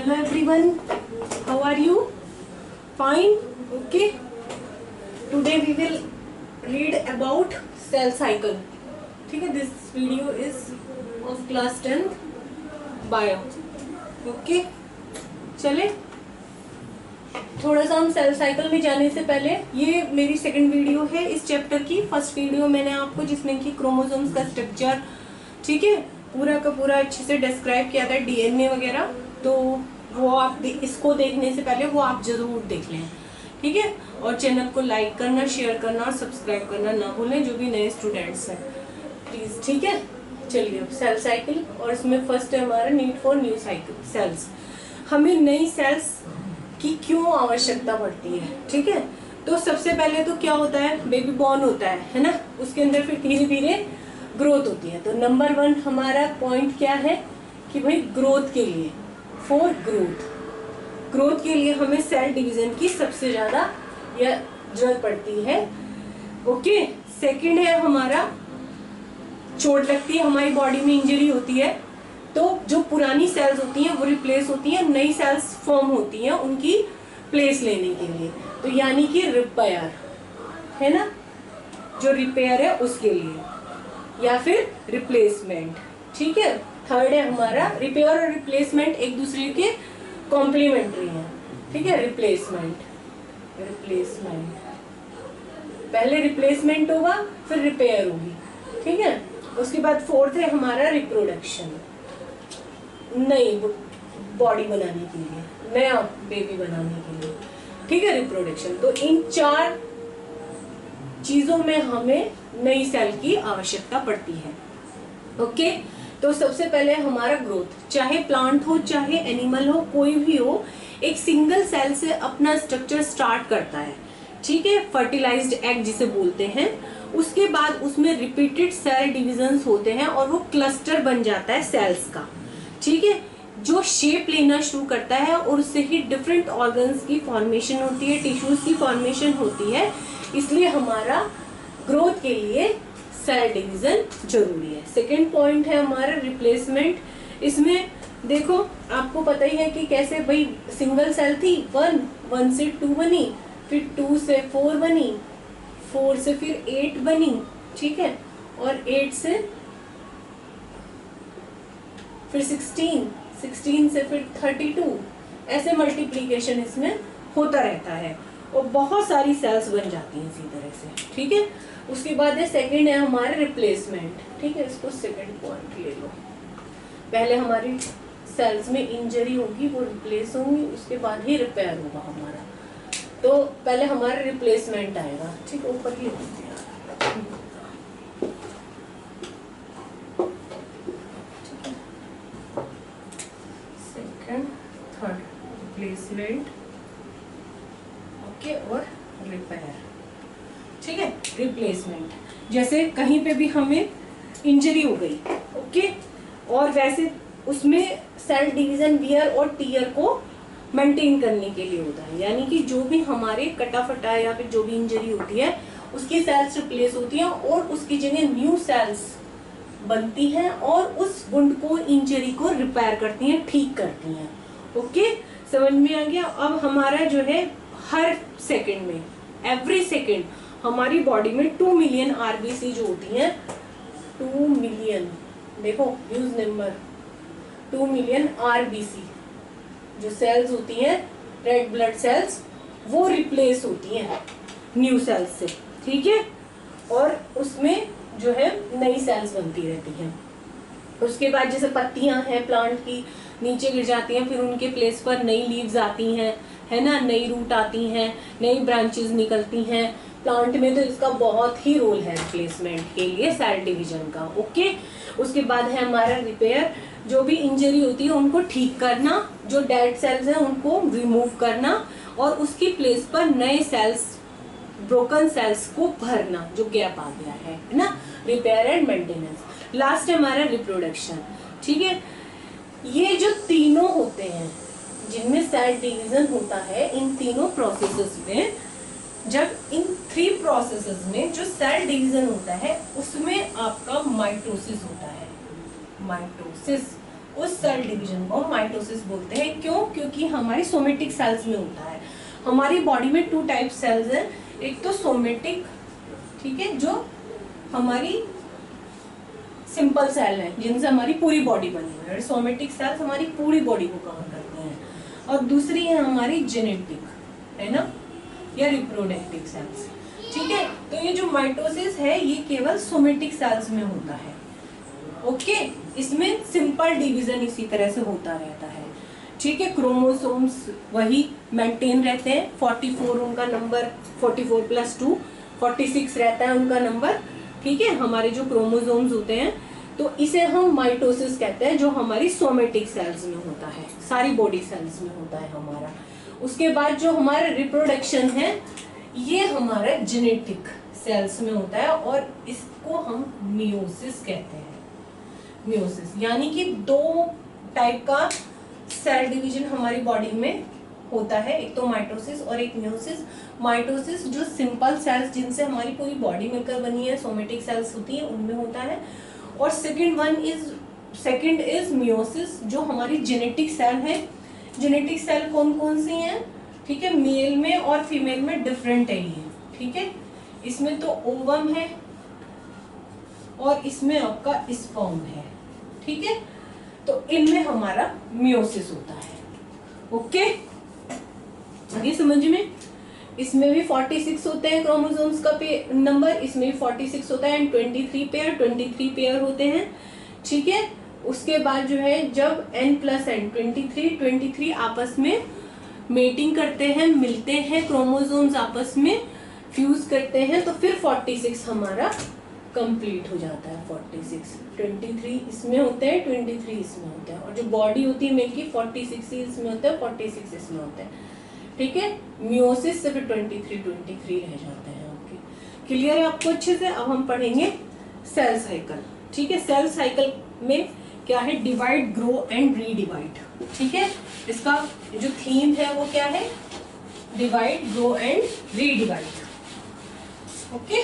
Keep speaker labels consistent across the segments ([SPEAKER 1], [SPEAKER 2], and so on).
[SPEAKER 1] Hello everyone, how are you? Fine? Okay. Today we will read about cell cycle. ठीक है, this video is of class 10th bio. Okay. चले थोड़ा सा हम cell cycle में जाने से पहले, ये मेरी सेकंड वीडियो है इस चैप्टर की। फर्स्ट वीडियो मैंने आपको जिसमें कि क्रोमोसोम्स का स्ट्रक्चर, ठीक है, पूरा का पूरा अच्छे से डिस्क्राइब किया था, डीएनए वगैरह। तो वो आप इसको देखने से पहले वो आप जरूर देख लें, ठीक है। और चैनल को लाइक करना, शेयर करना और सब्सक्राइब करना ना भूलें, जो भी नए स्टूडेंट्स हैं प्लीज, ठीक है। चलिए अब सेल साइकिल, और इसमें फर्स्ट है हमारा need for new cycle sales. हमें नई सेल्स की क्यों आवश्यकता पड़ती है, ठीक है। तो सबसे पहले तो क्या होता है, बेबी बॉर्न होता है ना, उसके अंदर फिर धीरे धीरे ग्रोथ होती है। तो नंबर 1 हमारा पॉइंट क्या है कि भाई ग्रोथ के लिए, फॉर ग्रोथ के लिए हमें सेल डिवीजन की सबसे ज्यादा यह जरूरत पड़ती है। ओके। सेकंड है हमारा, चोट लगती है, हमारी बॉडी में इंजरी होती है तो जो पुरानी सेल्स होती हैं वो रिप्लेस होती हैं, नई सेल्स फॉर्म होती हैं उनकी प्लेस लेने के लिए। तो यानी कि रिपेयर है ना, जो रिपेयर है उसके लिए, या फिर रिप्लेसमेंट, ठीक है। थर्ड है हमारा, रिपेयर और रिप्लेसमेंट एक दूसरे के कॉम्प्लीमेंट्री हैं, ठीक है। रिप्लेसमेंट पहले रिप्लेसमेंट होगा फिर रिपेयर होगी, ठीक है। उसके बाद फोर्थ है हमारा रिप्रोडक्शन, नई बॉडी बनाने के लिए, नया बेबी बनाने के लिए, ठीक है, रिप्रोडक्शन। तो इन 4 चीजों में हमें नई सेल की आवश्यकता पड़ती है। ओके। तो सबसे पहले हमारा ग्रोथ, चाहे प्लांट हो चाहे एनिमल हो, कोई भी हो, एक सिंगल सेल से अपना स्ट्रक्चर स्टार्ट करता है, ठीक है, फर्टिलाइज्ड एग जिसे बोलते हैं। उसके बाद उसमें रिपीटेड सेल डिविजन्स होते हैं और वो क्लस्टर बन जाता है सेल्स का, ठीक है, जो शेप लेना शुरू करता है और उससे ही डिफरेंट ऑर्गन्स की फॉर्मेशन होती है, टिश्यूज की फॉर्मेशन होती है। इसलिए हमारा ग्रोथ के लिए सेल डिवीजन जरूरी है। सेकेंड पॉइंट है हमारा रिप्लेसमेंट। इसमें देखो आपको पता ही है कि कैसे, भाई सिंगल सेल थी, 1 से 2 बनी, फिर 2 से 4 बनी, 4 से फिर 8 बनी, ठीक है, और 8 से फिर 16 से फिर 32, ऐसे मल्टीप्लीकेशन इसमें होता रहता है और बहुत सारी सेल्स बन जाती हैं इसी तरह से, ठीक है। उसके बाद है सेकंड है हमारे रिप्लेसमेंट, ठीक है, इसको सेकंड पॉइंट ले लो। पहले हमारी सेल्स में इंजरी होगी, वो रिप्लेस होंगी, उसके बाद ही रिपेयर होगा हमारा। तो पहले हमारा रिप्लेसमेंट आएगा, ठीक है, ऊपर ही होते हैं। थर्ड रिप्लेसमेंट, ओके, और रिपेयर, ठीक है। रिप्लेसमेंट जैसे कहीं पे भी हमें इंजरी हो गई, ओके, और वैसे उसमें सेल डिवीजन वियर और टीयर को मेंटेन करने के लिए होता है, यानी कि जो भी हमारे कटा फटा या फिर जो भी इंजरी होती है उसकी सेल्स रिप्लेस होती हैं और उसकी जगह न्यू सेल्स बनती हैं और उस वुंड को, इंजरी को रिपेयर करती हैं, ठीक करती हैं। ओके, समझ में आ गया। अब हमारा जो है हर सेकंड में, एवरी सेकंड हमारी बॉडी में 2 मिलियन आरबीसी जो होती हैं, 2 मिलियन, देखो ह्यूज नंबर, 2 मिलियन आरबीसी जो सेल्स होती हैं, रेड ब्लड सेल्स, वो रिप्लेस होती हैं न्यू सेल्स से, ठीक है, और उसमें जो है नई सेल्स बनती रहती हैं। उसके बाद जैसे पत्तियां हैं प्लांट की, नीचे गिर जाती हैं, फिर उनके प्लेस पर नई लीव्स आती हैं, है ना, नई रूट आती हैं, नई ब्रांचेस निकलती हैं प्लांट में। तो इसका बहुत ही रोल है रिप्लेसमेंट के लिए, सेल डिवीजन का। ओके। उसके बाद है हमारा रिपेयर, जो भी इंजरी होती है उनको ठीक करना, जो डेड सेल्स हैं उनको रिमूव करना और उसकी प्लेस पर नए सेल्स, ब्रोकन सेल्स को भरना, जो गैप आ गया है ना, रिपेयर एंड मेंटेनेंस। लास्ट है हमारा रिप्रोडक्शन, ठीक है। ये जो तीनों होते हैं जिनमें सेल डिवीजन होता है, इन तीनों प्रोसेसेस में, जब इन 3 प्रोसेसेस में जो सेल डिवीजन होता है उसमें आपका माइटोसिस होता है। माइटोसिस उस सेल डिवीजन को माइटोसिस बोलते हैं। क्यों? क्योंकि हमारी सोमेटिक सेल्स में होता है। हमारी बॉडी में 2 टाइप सेल्स हैं, एक तो सोमेटिक, ठीक है, जो हमारी सिंपल सेल है जिनसे हमारी पूरी बॉडी बनी है, सोमेटिक सेल्स हमारी पूरी बॉडी को कवर करते हैं, और दूसरी है हमारी जेनेटिक, है ना, या रिप्रोडक्टिव सेल्स, ठीक है। तो ये जो माइटोसिस है ये केवल सोमेटिक सेल्स में होता है, ओके। इसमें सिंपल डिवीजन इसी तरह से होता रहता है, ठीक है। क्रोमोसोम्स वही मेंटेन रहते हैं, 44 उनका नंबर, 44 + 2 46 रहता है उनका नंबर, ठीक है, हमारे जो क्रोमोसोम्स होते हैं। तो इसे हम माइटोसिस कहते हैं, जो हमारी सोमेटिक सेल्स में होता है, सारी बॉडी सेल्स में होता है हमारा। उसके बाद जो हमारा रिप्रोडक्शन है ये हमारा जेनेटिक सेल्स में होता है, और इसको हम मियोसिस कहते हैं। मियोसिस यानी कि 2 टाइप का सेल डिवीजन हमारी बॉडी में होता है, एक तो माइटोसिस और एक मियोसिस। माइटोसिस जो सिंपल सेल्स जिनसे हमारी पूरी बॉडी मिलकर बनी है, सोमेटिक सेल्स होती है, उनमें होता है। और सेकंड इज मियोसिस, जो हमारी जेनेटिक सेल है। जेनेटिक सेल कौन कौन सी हैं, ठीक है, मेल में और फीमेल में डिफरेंट है ये, ठीक है। इसमें तो ओवम है और इसमें आपका स्पर्म है, ठीक है। तो इनमें हमारा मियोसिस होता है, ओके, ये समझ में। इसमें भी 46 होते हैं क्रोमोसोम्स का नंबर, इसमें भी 46 होता है, एंड 23 पेयर होते हैं, ठीक है। उसके बाद जो है जब n+n 23 आपस में मेटिंग करते हैं, मिलते हैं, क्रोमोसोम्स आपस में फ्यूज करते हैं, तो फिर 46 हमारा कंप्लीट हो जाता है। 46 23 इसमें होते हैं, 23 इसमें होते हैं, और जो बॉडी होती है मेल की 46 इसमें होता है, 46 इसमें होता है, ठीक है। मियोसिस से फिर 23 रह जाते हैं, ओके। क्लियर है आपको अच्छे से? अब हम पढ़ेंगे सेल साइकिल, ठीक है। सेल साइकिल में क्या है? डिवाइड, ग्रो एंड रीडिवाइड, ठीक है। इसका जो थीम है वो क्या है? Divide, grow and redivide, okay.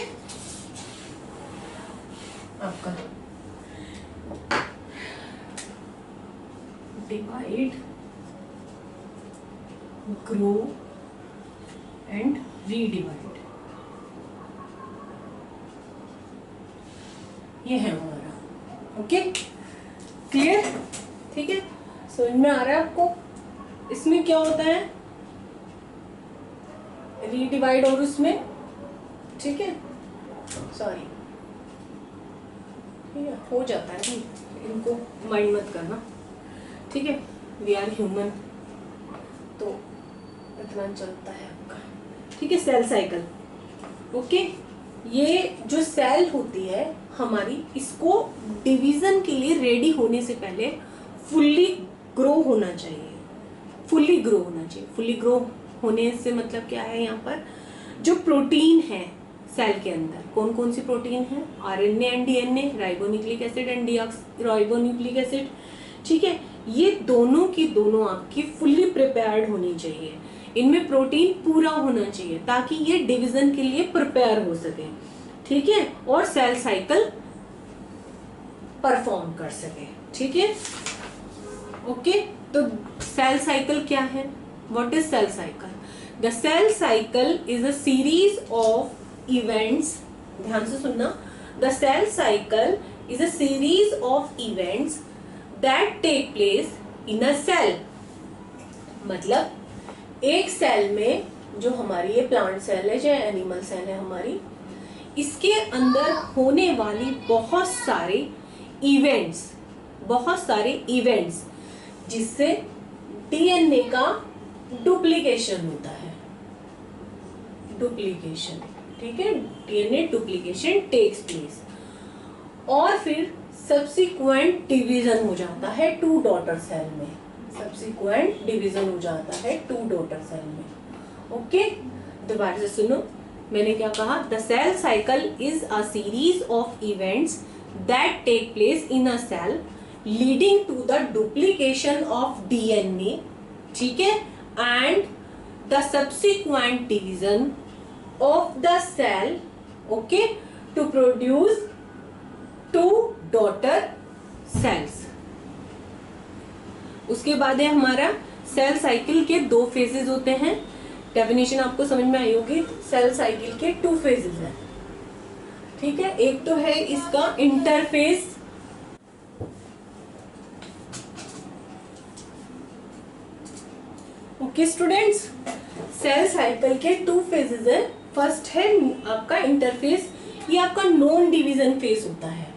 [SPEAKER 1] आपका डिवाइड, ग्रो एंड रीडिवाइड, ये है हमारा, ओके, क्लियर, ठीक है। समझ में आ रहा है आपको? इसमें क्या होता है? रीडिवाइड और उसमें, ठीक है, सॉरी, ठीक है, हो जाता है, इनको माइंड मत करना, ठीक है। वी आर ह्यूमन, तो इतना चलता है आपका, ठीक है। Sale cycle, okay. ये जो सेल होती है हमारी, इसको डिवीजन के लिए रेडी होने से पहले फुल्ली ग्रो होना चाहिए। फुल्ली ग्रो होना चाहिए। फुल्ली ग्रो होने से मतलब क्या है? यहाँ पर जो प्रोटीन है सेल के अंदर, कौन कौन सी प्रोटीन है? RNA and DNA, ribonucleic acid and deoxyribonucleic acid, ठीक है। ये दोनों की दोनों आपकी फुल्ली प्रिपेयर्ड होनी चाहिए। इनमें प्रोटीन पूरा होना चाहिए ताकि ये डिवीजन के लिए प्रिपेयर हो सके, ठीक है, और सेल साइकिल परफॉर्म कर सके, ठीक है, ओके। तो सेल साइकिल क्या है? What is cell cycle? The cell cycle is a series of events, ध्यान से सुनना, the cell cycle is a series of events that take place in a cell. मतलब एक सेल में, जो हमारी ये प्लांट सेल है चाहे एनिमल सेल है हमारी, इसके अंदर होने वाली बहुत सारे इवेंट्स जिससे डीएनए का डुप्लीकेशन होता है, डुप्लीकेशन, ठीक है, डीएनए डुप्लीकेशन टेक्स प्लेस, और फिर सब्सिक्वेंट डिवीजन हो जाता है 2 डॉटर सेल में। सब्सिक्वेंट डिवीजन हो जाता है 2 डॉटर सेल में, ओके। दोबारा से सुनो, मैंने क्या कहा? The cell cycle is a series of events that take place in a cell leading to the duplication of DNA, ठीक है, and the subsequent division of the cell, okay, to produce 2 daughter cells, उसके बाद है हमारा cell cycle के 2 phases होते हैं। Definition आपको समझ में आई होगी। सेल साइकिल के 2 फेजेस हैं, ठीक है। एक तो है इसका interphase, okay students, cell cycle के 2 फेजेस है। फर्स्ट है आपका इंटरफेस, ये आपका नॉन डिवीजन फेज होता है,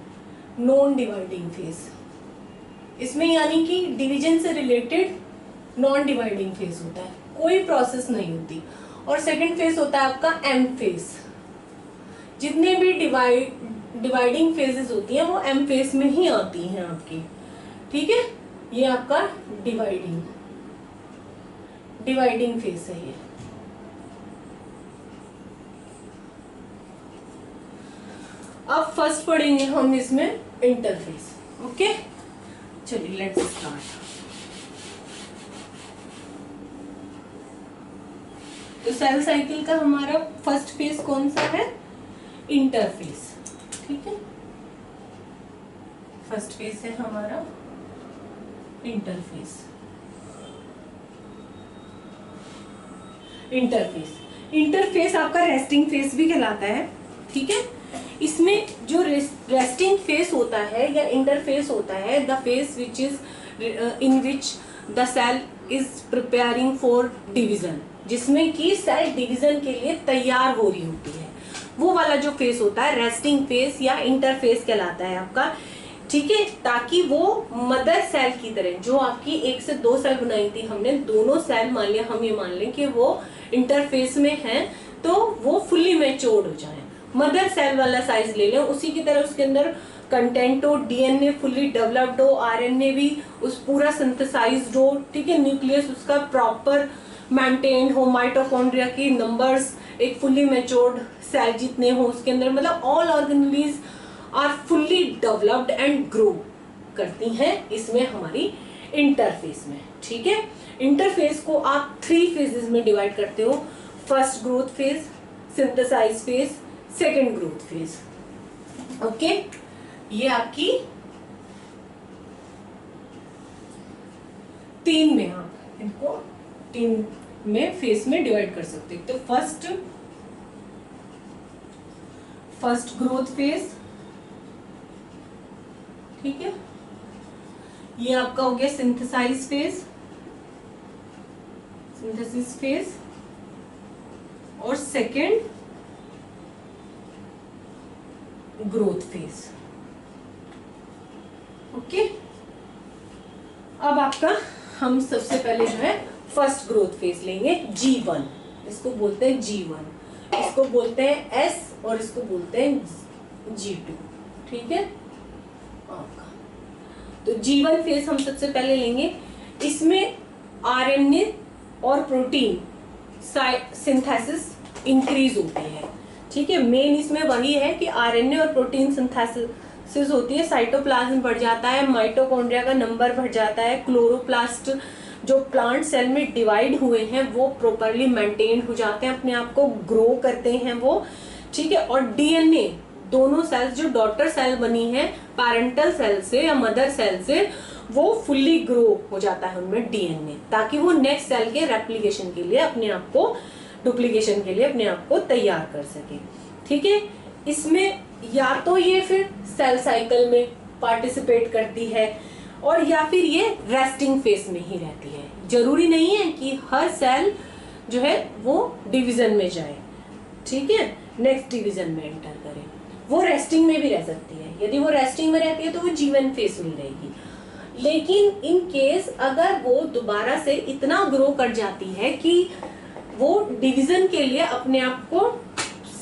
[SPEAKER 1] नॉन डिवाइडिंग फेज। इसमें यानी कि डिवीजन से रिलेटेड नॉन डिवाइडिंग फेज होता है, कोई प्रोसेस नहीं होती। और सेकंड फेज होता है आपका एम फेज। जितने भी डिवाइडिंग फेजेस होती हैं वो एम फेज में ही आती हैं आपकी, ठीक है। ये आपका डिवाइडिंग फेज है ये। अब फर्स्ट पढ़ेंगे हम इसमें इंटरफेस, ओके। चलिए लेट्स स्टार्ट। तो सेल साइकिल का हमारा फर्स्ट फेज कौन सा है? इंटरफेस, ठीक है। फर्स्ट फेज है हमारा इंटरफेस। इंटरफेस आपका रेस्टिंग फेज भी कहलाता है, ठीक है। इसमें जो रेस्टिंग फेज होता है या इंटरफेस होता है, the phase which is in which the cell is preparing for division, जिसमें कि सेल डिवीजन के लिए तैयार हो रही होती है, वो वाला जो फेज होता है रेस्टिंग फेज या इंटरफेस कहलाता है आपका, ठीक है। ताकि वो मदर सेल की तरह, जो आपकी 1 से 2 सेल बनाई थी हमने, दोनों सेल मान लिया, हम ये मान लें कि वो इंटरफेस में हैं, तो वो फुल्ली मैच्योर्ड हो जाए, मदर सेल वाला साइज ले लें, उसी की तरह उसके अंदर कंटेंट हो, डीएनए फुल्ली डेवलप्ड हो, आरएनए भी उस पूरा सिंथेसाइज्ड हो, ठीक है। न्यूक्लियस उसका प्रॉपर मेंटेन हो, माइटोकॉन्ड्रिया की नंबर्स एक फुल्ली मैच्योर्ड सेल जितने हो उसके अंदर, मतलब all organelles are fully developed and grow करती हैं इसमें हमारी इंटरफेस में, ठीक है। इंटरफेस को आप 3 फेजेस में डिवाइड करते हो, first growth phase, synthesize phase, second growth phase, okay. ये आपकी 3 में, आप इनको 3 में फेज में डिवाइड कर सकते हैं। तो फर्स्ट ग्रोथ फेज, ठीक है। ये आपका हो गया सिंथेसाइज फेज, सिंथेसिस फेज, और सेकेंड ग्रोथ फेज, ओके। अब आपका हम सबसे पहले जो है फर्स्ट ग्रोथ फेज लेंगे, G1, इसको बोलते हैं G1, इसको बोलते हैं S, और इसको बोलते हैं G2, ठीक है आपका। तो G1 फेज हम सबसे पहले लेंगे। इसमें आरएनए और प्रोटीन सिंथेसिस इंक्रीज होती है, ठीक है। मेन इसमें वही है कि आरएनए और प्रोटीन सिंथेसिस होती है, साइटोप्लाज्म बढ़ जाता है, माइटोकॉन्ड्रिया का नंबर बढ़ जाता है, क्लोरोप्लास्ट जो प्लांट सेल में डिवाइड हुए हैं वो प्रॉपरली मेंटेन हो जाते हैं, अपने आप को ग्रो करते हैं वो, ठीक है। और डीएनए, दोनों सेल्स जो डॉटर सेल बनी है पैरेंटल सेल से या मदर सेल से, वो फुल्ली ग्रो हो जाता है उनमें डीएनए, ताकि वो नेक्स्ट सेल के रेप्लिकेशन के लिए अपने आप को, डुप्लीकेशन के लिए अपने आप को तैयार कर सके, ठीक है। इसमें या तो ये फिर सेल साइकिल में पार्टिसिपेट करती है, और या फिर ये रेस्टिंग फेज में ही रहती है। जरूरी नहीं है कि हर सेल जो है वो डिवीजन में जाए, ठीक है, नेक्स्ट डिवीजन में एंटर करे, वो रेस्टिंग में भी रह सकती है। यदि वो रेस्टिंग में रहती है तो वो G1 फेज में रहेगी। लेकिन इन केस अगर वो दोबारा से इतना ग्रो कर जाती है कि वो डिवीजन के लिए अपने आप को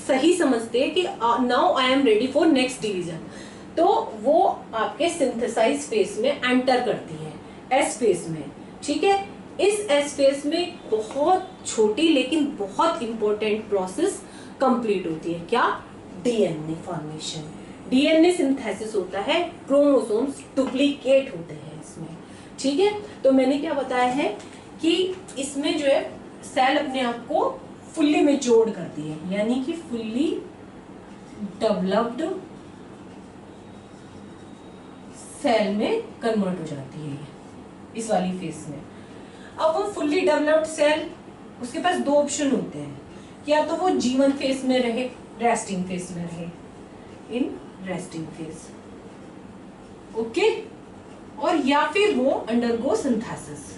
[SPEAKER 1] सही समझते हैं कि now I am ready for next division, तो वो आपके सिंथेसाइज फेज में एंटर करती है, एस फेज में, ठीक है। इस एस फेज में बहुत छोटी लेकिन बहुत इंपॉर्टेंट प्रोसेस कंप्लीट होती है, क्या? डीएनए फॉर्मेशन, डीएनए सिंथेसिस होता है, क्रोमोसोम्स डुप्लीकेट होते हैं इसमें, ठीक है। तो मैंने क्या बताया है कि इसमें जो है सेल अपने आप को फुल्ली मैच्योर्ड करती है, यानी कि फुल्ली डेवलप्ड सेल में कन्वर्ट हो जाती है, इस वाली फेज में। अब वो फुल्ली डेवलप्ड सेल, उसके पास दो ऑप्शन होते हैं, या तो वो G1 फेज में रहे, रेस्टिंग फेज में रहे, इन रेस्टिंग फेज, ओके, और या फिर वो अंडरगो सिंथेसिस,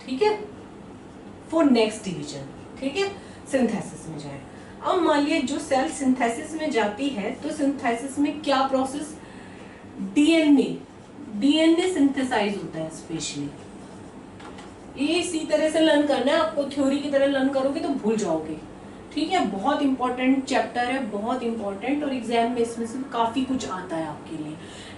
[SPEAKER 1] ठीक है, फॉर नेक्स्ट डिवीजन, ठीक है, सिंथेसिस में जाए। अब मान लिया जो सेल सिंथेसिस में जाती है, तो सिंथेसिस में क्या प्रोसेस, डीएनए सिंथेसाइज होता है स्पेशली। ये इसी तरह से लर्न करना है आपको, थ्योरी की तरह लर्न करोगे तो भूल जाओगे, ठीक है। बहुत इंपॉर्टेंट चैप्टर है, बहुत इंपॉर्टेंट, और एग्जाम में इसमें से काफी कुछ आता है आपके लिए।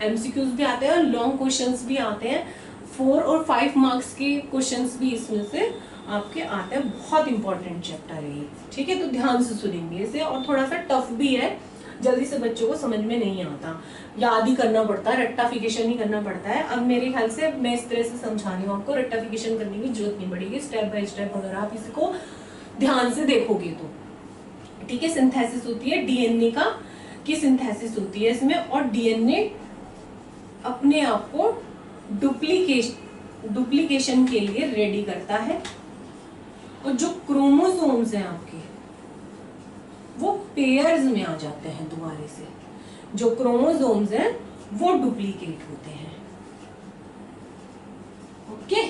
[SPEAKER 1] एमसीक्यूज भी आते हैं और लॉन्ग क्वेश्चंस भी आते हैं, 4 और 5 मार्क्स के क्वेश्चंस भी इसमें से आपके आते हैं। बहुत इंपॉर्टेंट चैप्टर है ये, ठीक है, तो ध्यान से सुनेंगे इसे। और थोड़ा सा टफ भी है, जल्दी से बच्चों को समझ में नहीं आता, याद ही करना पड़ता है, रट्टाफिकेशन ही करना पड़ता है। अब मेरे ख्याल से मैं इस तरह से समझा रही हूँ आपको, रट्टाफिकेशन करने की जरूरत नहीं पड़ेगी, स्टेप बाय स्टेप अगर आप इसको ध्यान से देखोगे तो, ठीक है। सिंथेसिस होती है डीएनए की सिंथेसिस होती है इसमें, और डीएनए अपने आप को डुप्लीकेशन के लिए रेडी करता है, और जो क्रोमोसोम्स हैं आपके वो पेयर्स में आ जाते हैं दोबारा से, जो क्रोमोसोम्स हैं वो डुप्लीकेट होते हैं, ओके।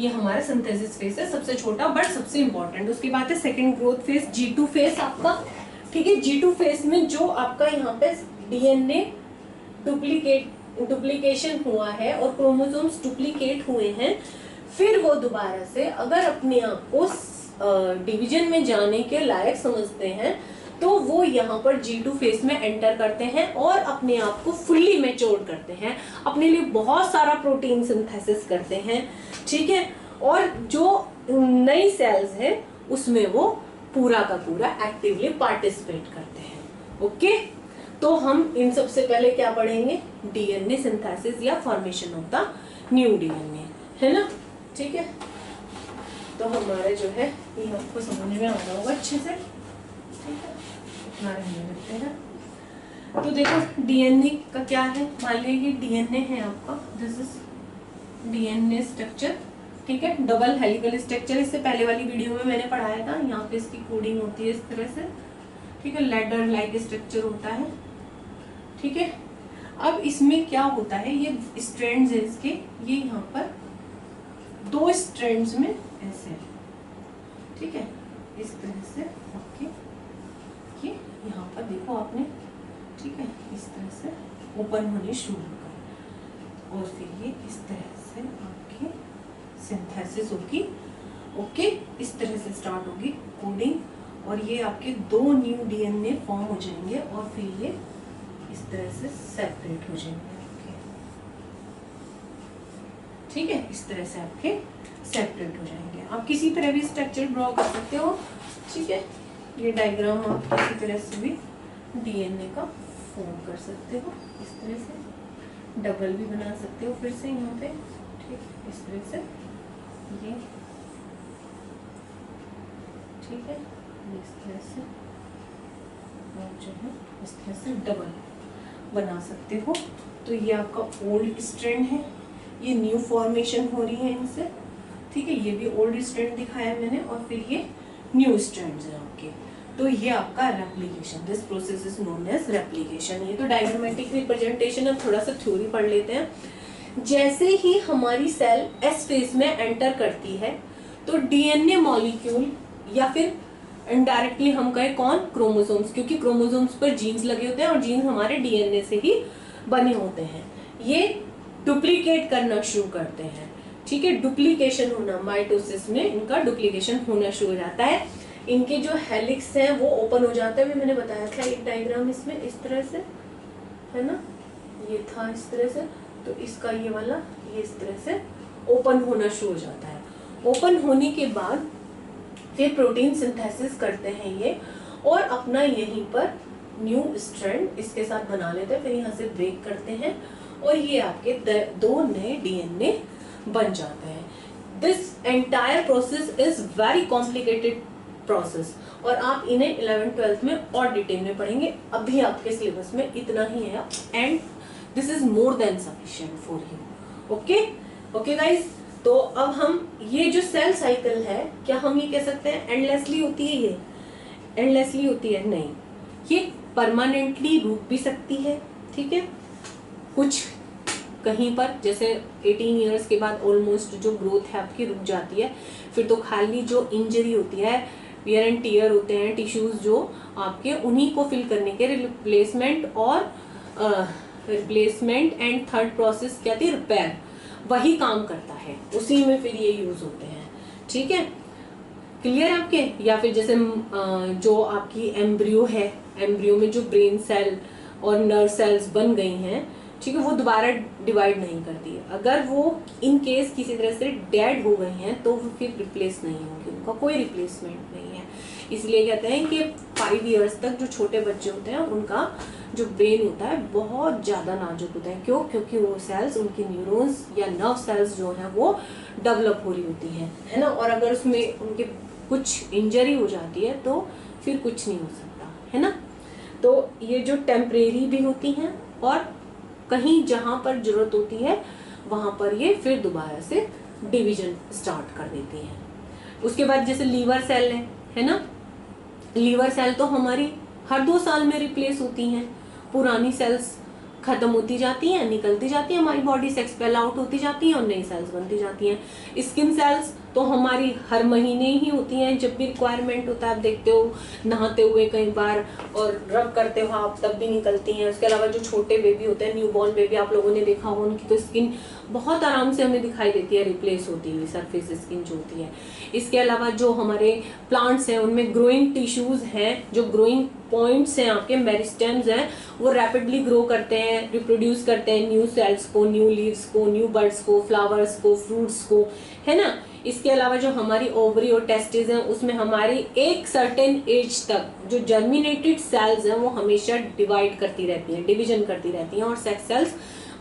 [SPEAKER 1] ये हमारा सिंथेसिस फेज है, सबसे छोटा बट सबसे इंपॉर्टेंट। उसके बाद है second growth phase, G2 phase आपका, ठीक है। G2 फेज में जो आपका यहाँ पे डीएनए डुप्लीकेशन हुआ है और क्रोमोसोम्स डुप्लीकेट हुए हैं, फिर वो दोबारा से अगर अपने आप को डिवीजन में जाने के लायक समझते हैं, तो वो यहाँ पर G2 फेज में एंटर करते हैं और अपने आप को फुल्ली मैच्योर करते हैं, अपने लिए बहुत सारा प्रोटीन सिंथेसिस करते हैं, ठीक है। और जो नई सेल्स है उसमें वो पूरा का पूरा एक्टिवली पार्टिसिपेट करते हैं, ओके। तो हम इन सबसे पहले क्या पढ़ेंगे, डीएनए सिंथेसिस या formation of the new DNA, है ना, ठीक है। तो हमारा जो है ये आपको समझ में आ रहा होगा अच्छे से, ठीक है, इतना रहने लगते हैं। तो देखो डीएनए का क्या है, मान लीजिए डीएनए है आपका, दिस इज डीएनए स्ट्रक्चर, ठीक है, डबल हेलिकल स्ट्रक्चर। इससे पहले वाली वीडियो में मैंने पढ़ाया था, यहाँ पे इसकी कोडिंग होती है इस तरह से, ठीक है, लैडर लाइक स्ट्रक्चर होता है, ठीक है। अब इसमें क्या होता है, ये स्ट्रैंड्स है इसके, ये यहाँ पर 2 स्ट्रैंड्स में ऐसे, ठीक है, इस तरह से ओके, ये यहाँ पर देखो आपने, ठीक है, इस तरह से ओपन होने शुरू कर, और फिर ये इस तरह से आपके सिंथेसिस होगी, ओके, इस तरह से स्टार्ट होगी कोडिंग, और ये आपके 2 न्यू डीएनए फॉर्म हो जाएंगे, और फिर ये इस तरह से सेपरेट हो जाएंगे, ठीक है, इस तरह से आपके सेपरेट हो जाएंगे। आप किसी तरह भी स्ट्रक्चर ड्रॉ कर सकते हो, ठीक है, ये डायग्राम आप किसी तरह से भी डीएनए का फॉर्म कर सकते हो, इस तरह से डबल भी बना सकते हो फिर से यहाँ पे, ठीक, इस तरह से ये, ठीक है, इस तरह से आप जो है इस तरह से डबल बना सकते हो। तो ये आपका ओल्ड स्ट्रैंड है, ये न्यू फॉर्मेशन हो रही है इनसे, ठीक है, ये भी ओल्ड स्ट्रैंड दिखाया मैंने, और फिर ये न्यू स्ट्रैंड्स हैं आपके। तो ये आपका replication, this process is known as replication. ये तो डायग्रामेटिक रिप्रेजेंटेशन, अब थोड़ा सा थ्योरी पढ़ लेते हैं। जैसे ही हमारी सेल एस फेज में एंटर करती है, तो डीएनए मॉलिक्यूल, या फिर इनडायरेक्टली हम कहें कौन, क्रोमोसोम्स, क्योंकि क्रोमोसोम्स पर जीन्स लगे होते हैं और जीन्स हमारे डीएनए से ही बने होते हैं, ये डुप्लीकेट करना शुरू करते हैं, ठीक है, डुप्लीकेशन होना, माइटोसिस में इनका डुप्लीकेशन होना शुरू हो जाता है। इनके जो हेलिक्स हैं वो ओपन हो जाते हैं, मैंने बताया था एक डायग्राम इसमें इस तरह से, है ना, ये था इस तरह से, तो इसका ये वाला ये इस तरह से ओपन होना शुरू हो जाता है। ओपन होने के बाद फिर प्रोटीन सिंथेसिस करते हैं ये, और अपना यहीं पर न्यू स्ट्रैंड इसके साथ बना लेते हैं, फिर यहाँ से ब्रेक करते हैं, और ये आपके 2 नए डीएनए बन जाते हैं। This entire process is very complicated process, और आप इन्हें 11th-12th में और डिटेल में पढ़ेंगे, अभी आपके सिलेबस में इतना ही है, and this is more than sufficient for you, okay okay guys, तो अब हम ये जो सेल साइकिल है, क्या हम ये कह सकते हैं एंडलेसली होती है? ये एंडलेसली होती है? नहीं, ये परमानेंटली रुक भी सकती है, ठीक है। कुछ कहीं पर जैसे 18 इयर्स के बाद ऑलमोस्ट जो ग्रोथ है आपकी रुक जाती है, फिर तो खाली जो इंजरी होती है, वियर एंड टीयर होते हैं टिश्यूज जो आपके, उन्हीं को फिल करने के रिप्लेसमेंट एंड थर्ड प्रोसेस क्या थी, रिपेयर, वही काम करता है, उसी में फिर ये यूज होते हैं, ठीक है। क्लियर है आपके? या फिर जैसे जो आपकी एम्ब्रियो है, एम्ब्रियो में जो ब्रेन सेल और नर्व सेल्स बन गई हैं, ठीक है, वो दोबारा डिवाइड नहीं करती है। अगर वो इन केस किसी तरह से डेड हो गई हैं तो वो फिर रिप्लेस नहीं होंगी, उनका कोई रिप्लेसमेंट नहीं है। इसलिए कहते हैं कि 5 इयर्स तक जो छोटे बच्चे होते हैं उनका जो ब्रेन होता है बहुत ज़्यादा नाजुक होता है। क्यों? क्योंकि वो सेल्स, उनकी न्यूरॉन्स या नर्व सेल्स जो हैं वो डेवलप हो रही होती हैं, है ना। और अगर उसमें उनके कुछ इंजरी हो जाती है तो फिर कुछ नहीं हो सकता, है ना। तो ये जो टेम्परेरी भी होती हैं और कहीं जहां पर जरूरत होती है वहां पर ये फिर दोबारा से डिवीजन स्टार्ट कर देती हैं। उसके बाद जैसे लीवर सेल है ना, लीवर सेल तो हमारी हर 2 साल में रिप्लेस होती हैं। पुरानी सेल्स खत्म होती जाती हैं, निकलती जाती हैं, हमारी बॉडी से एक्सपेल आउट होती जाती हैं और नई सेल्स बनती जाती हैं। स्किन सेल्स तो हमारी हर महीने ही होती हैं, जब भी रिक्वायरमेंट होता है। आप देखते हो नहाते हुए कई बार और रब करते हो आप, तब भी निकलती हैं। उसके अलावा जो छोटे बेबी होते हैं, न्यूबॉर्न बेबी, आप लोगों ने देखा हो, उनकी तो स्किन बहुत आराम से हमें दिखाई देती है, रिप्लेस होती हुई सरफेस स्किन जो होती है। इसके अलावा जो हमारे प्लांट्स हैं उनमें ग्रोइंग टिश्यूज हैं, जो ग्रोइंग पॉइंट्स हैं आपके, मेरिस्टेम्स हैं, वो रैपिडली ग्रो करते हैं, रिप्रोड्यूस करते हैं न्यू सेल्स को, न्यू लीव्स को, न्यू बर्ड्स को, फ्लावर्स को, फ्रूट्स को, है ना। इसके अलावा जो हमारी ओवरी और टेस्टिस हैं उसमें हमारी एक सर्टेन एज तक जो जर्मिनेटेड सेल्स हैं वो हमेशा डिवाइड करती रहती हैं, डिवीजन करती रहती हैं और सेक्स सेल्स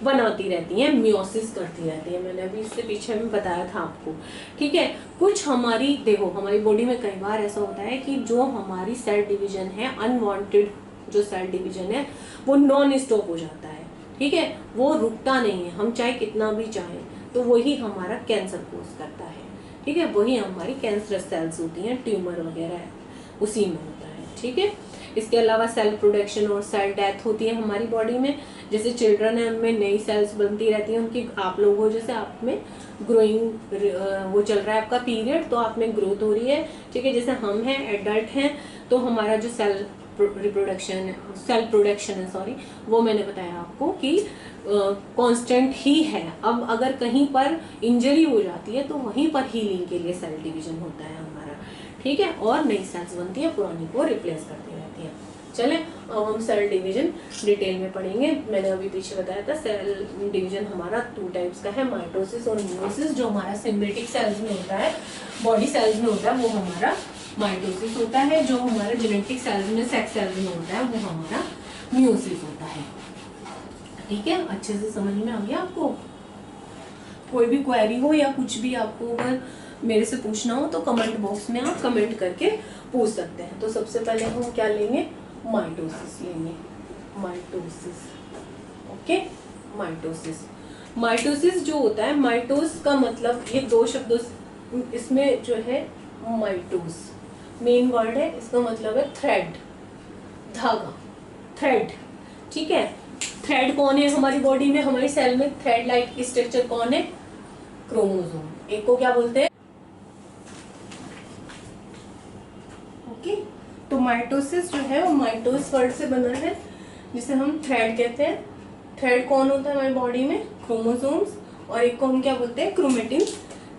[SPEAKER 1] बनाती रहती हैं, मियोसिस करती रहती है। मैंने अभी इससे पीछे में बताया था आपको, ठीक है। कुछ हमारी देखो, हमारी बॉडी में कई बार ऐसा होता है कि जो हमारी सेल डिवीजन है, अनवांटेड जो सेल डिवीजन है वो नॉन स्टॉप हो जाता है, ठीक है, वो रुकता नहीं है, हम चाहे कितना भी चाहें। तो वही हमारा कैंसर कोज करता है, ठीक है, वही हमारी कैंसरस सेल्स होती हैं, ट्यूमर वगैरह उसी में होता है, ठीक है। इसके अलावा सेल प्रोडक्शन और सेल डेथ होती है हमारी बॉडी में। जैसे चिल्ड्रन है उनमें नई सेल्स बनती रहती हैं उनकी, आप लोगों जैसे आप में ग्रोइंग वो चल रहा है आपका पीरियड, तो आप में ग्रोथ हो रही है, ठीक है। जैसे हम हैं एडल्ट हैं तो हमारा जो सेल प्रोडक्शन है सॉरी, वो मैंने बताया आपको कि कांस्टेंट ही है। अब अगर कहीं पर इंजरी हो जाती है तो वहीं पर हीलिंग के लिए सेल डिवीजन होता है हमारा, ठीक है, और नई सेल्स बनती है, पुरानी को रिप्लेस करती रहती है। चले अब हम सेल डिवीजन डिटेल में पढ़ेंगे। मैंने अभी पीछे बताया था सेल डिवीजन हमारा 2 टाइप्स का है, माइटोसिस और मियोसिस। जो हमारा सिम्बियोटिक सेल्स में होता है, बॉडी सेल्स में होता है, वो हमारा माइटोसिस होता है। जो हमारा जेनेटिक सेल्स में, सेक्स सेल्स में होता है, वो हमारा मियोसिस होता है, ठीक है। अच्छे से समझ में आ गया आपको? कोई भी क्वेरी हो या कुछ भी आपको अगर मेरे से पूछना हो तो कमेंट बॉक्स में आप कमेंट करके पूछ सकते हैं। तो सबसे पहले हम क्या लेंगे, माइटोसिस लेंगे, माइटोसिस, ओके। माइटोसिस जो होता है, माइटोस का मतलब ये 2 शब्दों इसमें जो है, माइटोस मेन वर्ड है, इसका मतलब है थ्रेड, धागा, थ्रेड, ठीक है। थ्रेड कौन है हमारी बॉडी में, हमारी सेल में थ्रेड लाइक स्ट्रक्चर कौन है, क्रोमोसोम। एक को क्या बोलते हैं, ओके। तो माइटोसिस जो है वो माइटोस वर्ड से बना है, जिसे हम थ्रेड कहते हैं। थ्रेड कौन होता है हमारी बॉडी में, क्रोमोसोम्स, और एक को हम क्या बोलते हैं, क्रोमेटिन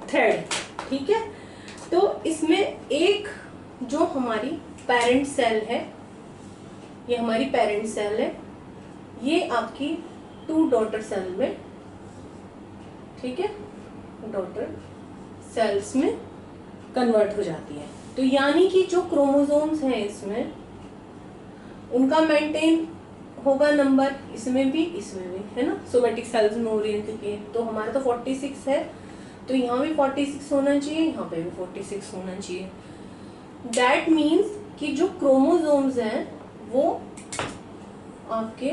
[SPEAKER 1] थ्रेड, ठीक है। तो इसमें एक जो हमारी पेरेंट सेल है, ये हमारी पेरेंट सेल है, ये आपकी 2 डॉटर सेल में, ठीक है, डॉटर सेल्स में कन्वर्ट हो जाती है। तो यानी कि जो क्रोमोसोम्स हैं इसमें, उनका मेंटेन होगा नंबर, इसमें भी है ना, सोमेटिक सेल्स में हो रही है क्योंकि, तो हमारा तो 46 है, तो यहाँ भी 46 होना चाहिए, यहाँ पे भी 46 होना चाहिए। दैट मीन्स कि जो क्रोमोसोम्स हैं वो आपके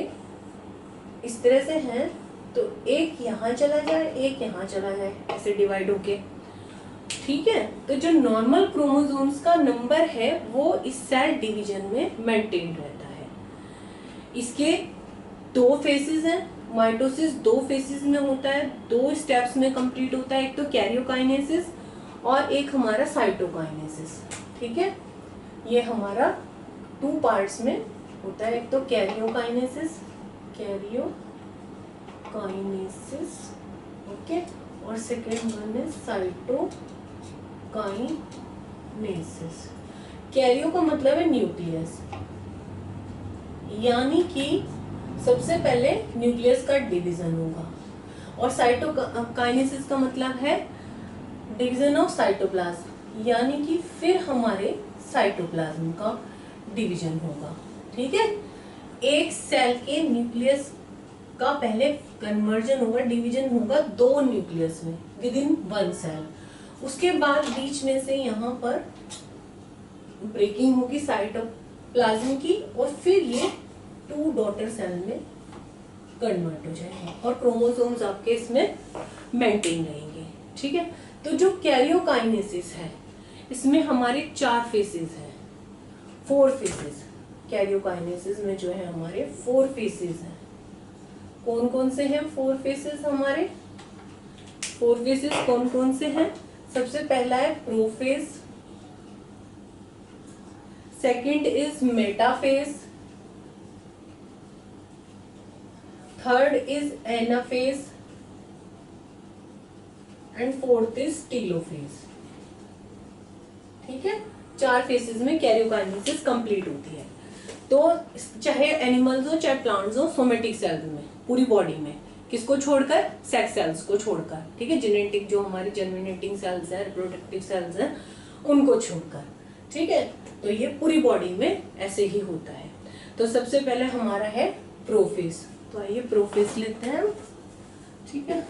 [SPEAKER 1] इस तरह से हैं, तो तो एक यहाँ चला जाए, एक यहाँ चला जाए, ऐसे डिवाइड होके। ठीक है, तो जो नॉर्मल क्रोमोसोम्स का नंबर है वो इस सेल डिवीजन में मेंटेन रहता है। इसके 2 फेसेस हैं। माइटोसिस 2 फेसेस में होता है, 2 स्टेप्स में कंप्लीट होता है। एक तो कैरियोकाइनेसिस और एक हमारा साइटोकाइनेसिस। ठीक है, ये हमारा 2 पार्ट्स में होता है। एक तो कैरियोकाइनेसिस, ओके, और सेकेंड वन है साइटोकाइनेसिस। कैरियो का मतलब है न्यूक्लियस, यानी कि सबसे पहले न्यूक्लियस का डिवीजन होगा। और साइटोकाइनेसिस का मतलब है डिवीजन ऑफ साइटोप्लाज्म, यानी कि फिर हमारे साइटोप्लाज्म का डिवीजन होगा। ठीक है, एक सेल के न्यूक्लियस का पहले कन्वर्जन होगा, डिवीजन होगा 2 न्यूक्लियस में विद इन 1 सेल। उसके बाद बीच में से यहाँ पर ब्रेकिंग होगी साइटोप्लाज्म की, और फिर ये 2 डॉटर सेल में कन्वर्ट हो जाएंगे और क्रोमोसोम्स आपके इसमें मेंटेन रहेंगे। ठीक है, तो जो कैरियोकाइनेसिस है इसमें हमारे 4 फेसेस हैं, 4 फेसेस। कैरियोकाइनेसिस में जो है हमारे 4 फेसेस हैं। कौन कौन से हैं 4 फेसेस हमारे? 4 फेसेस कौन कौन से हैं? सबसे पहला है prophase, second is metaphase, third is anaphase and fourth is telophase. ठीक है, 4 फेसेस में कैरियोकाइनेसिस कंप्लीट होती है। तो चाहे एनिमल्स हो चाहे प्लांट्स हो, सोमेटिक सेल्स में पूरी बॉडी में, किसको छोड़कर? सेक्स सेल्स को छोड़कर। ठीक है, जेनेटिक जो हमारी जर्मिनेटिंग सेल्स है, रिप्रोडक्टिव सेल्स हैं, उनको छोड़कर। ठीक है, तो ये पूरी बॉडी में ऐसे ही होता है। तो सबसे पहले हमारा है प्रोफेज। तो आइए प्रोफेज लेते हैं। ठीक है,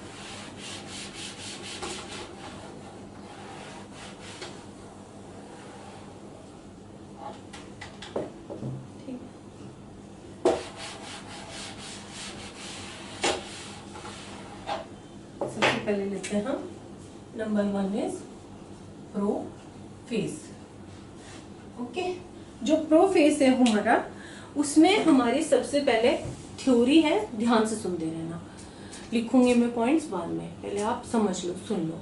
[SPEAKER 1] सबसे पहले लेते हैं हम नंबर 1 इज प्रोफेज। ओके, जो प्रोफेज है हमारा, उसमें हमारी सबसे पहले थ्योरी है, ध्यान से सुनते रहना, लिखूंगी मैं पॉइंट्स बाद में, पहले आप समझ लो, सुन लो।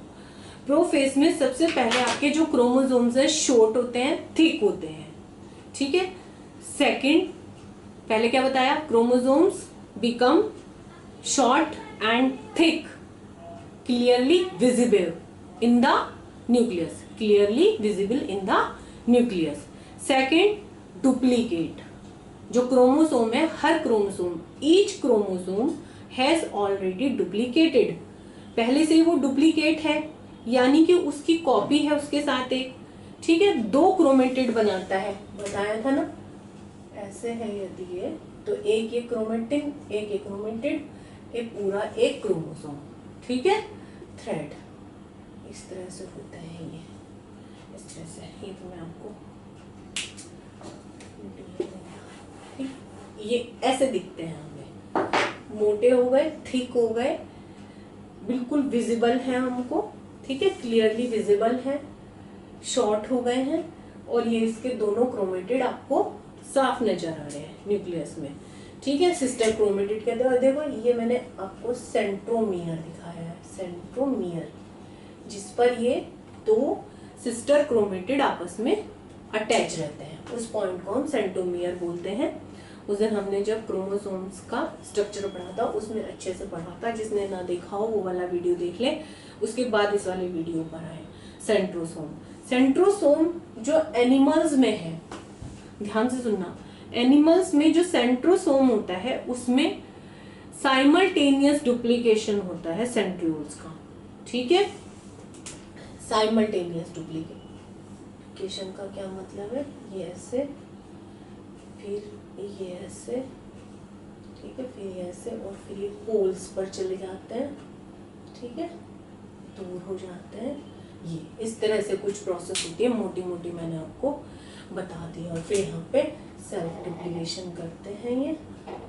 [SPEAKER 1] प्रोफेज में सबसे पहले आपके जो क्रोमोसोम्स है शॉर्ट होते हैं, थिक होते हैं। ठीक है, सेकंड, पहले क्या बताया? Chromosomes become short and thick, clearly visible in the nucleus, clearly visible in the nucleus. Second, duplicate. जो क्रोमोसोम है, हर chromosome, each chromosome has already duplicated, पहले से ही वो डुप्लीकेट है, यानी कि उसकी कॉपी है उसके साथ एक। ठीक है, 2 क्रोमेटिड बनाता है, बताया था ना, ऐसे है यदि ये, तो एक क्रोमेटिन, एक क्रोमेटिड, एक पूरा एक क्रोमोसोम। ठीक है, थ्रेड इस तरह से होता है, ये इस तरह से। ये तो मैं आपको, ये ऐसे दिखते हैं हमें, मोटे हो गए, थिक हो गए, बिल्कुल विजिबल है हमको। ठीक है, क्लियरली विजिबल है, शॉर्ट हो गए हैं, और ये इसके दोनों क्रोमेटिड आपको साफ नजर आ रहे हैं न्यूक्लियस में। ठीक है, सिस्टर क्रोमेटिड कहते हैं। और देखो, ये मैंने आपको सेंट्रोमियर दिखाया है, सेंट्रोमियर, जिस पर ये 2 सिस्टर क्रोमेटिड आपस में अटैच रहते हैं, उस पॉइंट को हम सेंट्रोमियर बोलते हैं। उस दिन हमने जब क्रोमोसोम्स का स्ट्रक्चर पढ़ा था, उसमें अच्छे से पढ़ा था, जिसने ना देखा हो वो वाला वीडियो देख ले, उसके बाद इस वाले वीडियो पर आए। सेंट्रोसोम, सेंट्रोसोम जो एनिमल्स में है, ध्यान से सुनना, एनिमल्स में जो सेंट्रोसोम होता है उसमें साइमल्टेनियस डुप्लीकेशन होता है सेंट्रियोल्स का। ठीक है, साइमल्टेनियस डुप्लीकेशन का क्या मतलब है? ये ऐसे, फिर ये ऐसे, ठीक है, फिर ये ऐसे, और फिर ये पोल्स पर चले जाते हैं। ठीक है, दूर हो जाते हैं, ये इस तरह से कुछ प्रोसेस होती है, मोटी मोटी मैंने आपको बता दी। और फिर यहाँ पे सेल्फ डुप्लीकेशन करते हैं ये,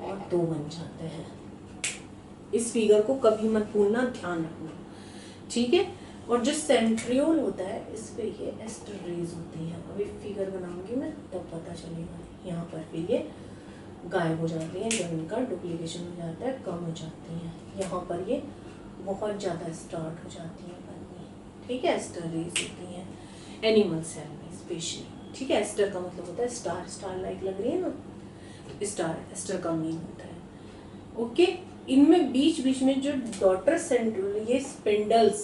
[SPEAKER 1] और 2 बन जाते हैं। इस फिगर को कभी मत भूलना, ध्यान रखना, ठीक है। और जो सेंट्रियोल होता है इस पे ये एस्टर रेज होती है। अभी फिगर बनाऊंगी मैं तब पता चलेगा। यहाँ पर फिर ये गायब हो जाती हैं जब इनका डुप्लीकेशन हो जाता है, कम हो जाती हैं। यहाँ पर ये बहुत ज़्यादा स्टार्ट हो जाती हैं बननी, ठीक है। एस्टर रेज होती हैं एनिमल सेल में स्पेशली, ठीक है। एस्टर का मतलब होता है स्टार, स्टार लाइक लग रही है ना, स्टार एस्टर का मीन होता है, ओके। इनमें बीच बीच में जो डॉटर सेंट्रियोल, ये स्पिंडल्स,